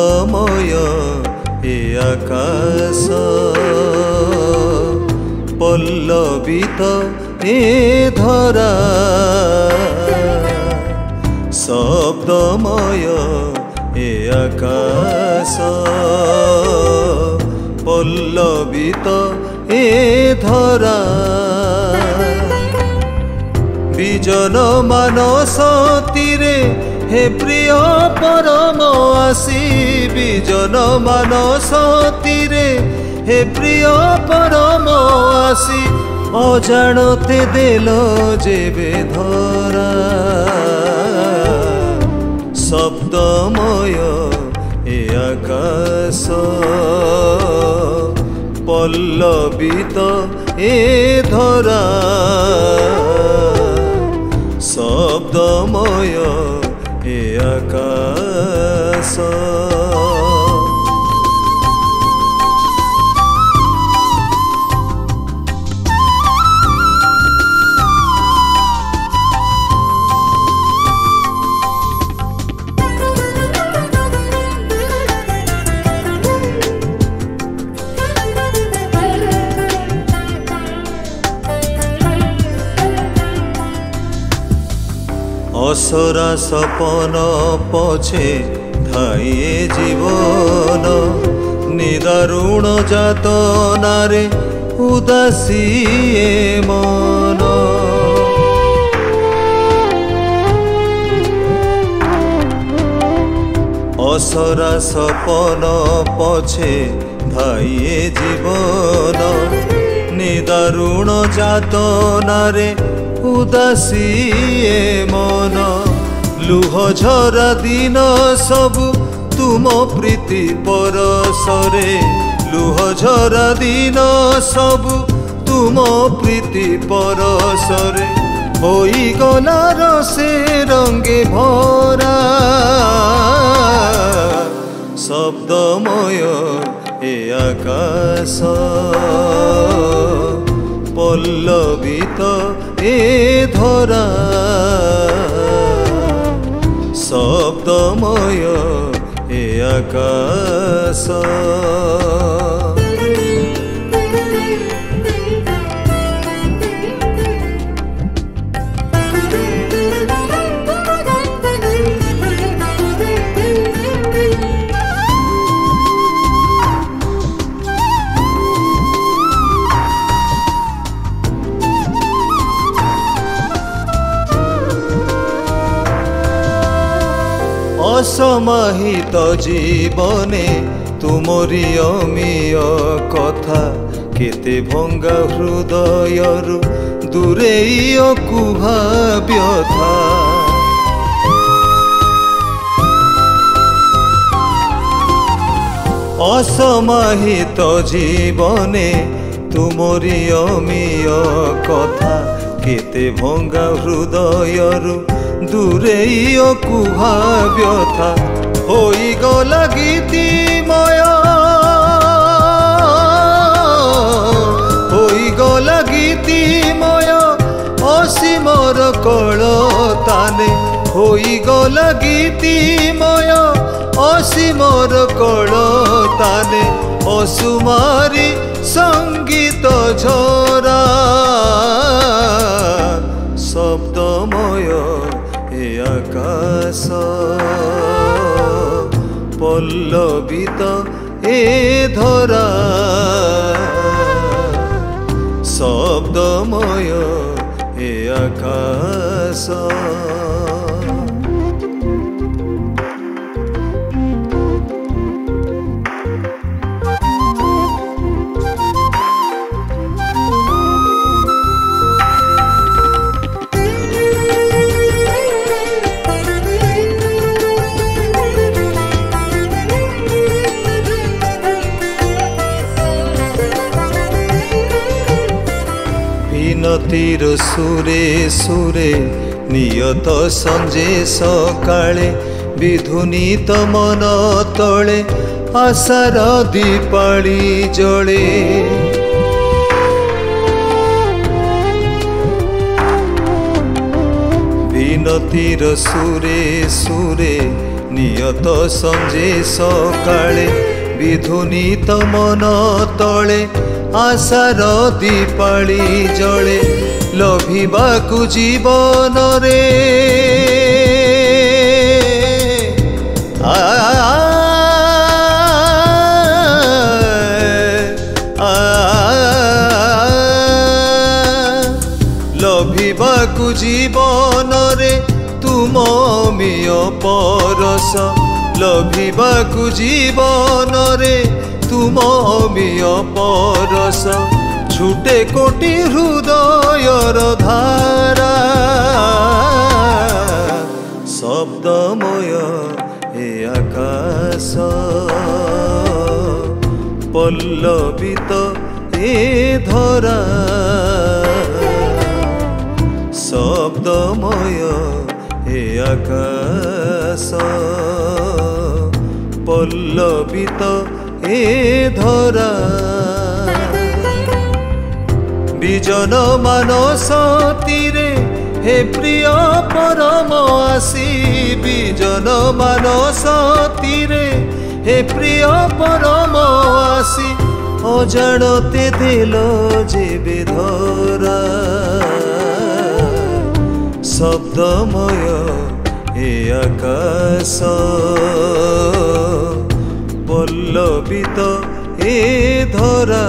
शब्दमय ए आकाश पल्लवित ए धरा शब्दमय ए आकाश पल्लवित ए धरा विजन मानस तीरे हे प्रिय परम आसी विजन मानस तीरे हे प्रिय परम आसी अजाणते देल जेबे धरा शब्दमय ए आकाश पल्लवित ए धरा शब्दमय ए आकाश असरा सपन पछे धाइए जीवन निदारुण जातनारे उदासी मन असरा सपन पछे धाइए जीवन निदारुण जातनारे उदासी मन लुह झरा दिन सबु तुम प्रीति परसरे लुह झरा दिन सबु तुम प्रीति परसरे होई गला रसे रंगे भरा शब्दमय ए आकाश पल्लवित ए धरा शब्दमय ए आकाश असमाहित जीवने तुमरी अमीय कथा केते भंगा हृदयरु दूरेई कुहा व्यथा असमाहित जीवने तुमरी अमीय कथा केते भंगा हृदयरु दूरेई कुहा व्यथा होई गला गीतिमय होई गला गीतिमय असीमर कलताने होई गला गीतिमय असीमर कलताने असुमारी संगीत झरा शब्दमय ए आकाश पल्लवित ए धरा शब्दमय ए आकाश विनतीर सुरे सुरे नियत संजे सकाळे विधुनीत मन तले आशार दीपाली जळे विनतीर सुरे सुरे नियत संजे सकाळे विधुनीत मन तले आशार दीपाली जले लभिबाकु जीवन रे लभिबाकु जीवन रे तुम मिय परस लभिबाकु जीवन रे तुम मिय परस छुटे कोटि हृदयर धारा शब्दमय हे आकाश पल्लवित हे धरा शब्दमय हे आकाश पल्लवित हे धरा विजन मानस तीरे हे प्रिय परम आसी विजन मानस तीरे हे प्रिय परम आसी अजाणते देल जेबे धरा शब्दमय हे आकाश पल्लवित हे धरा।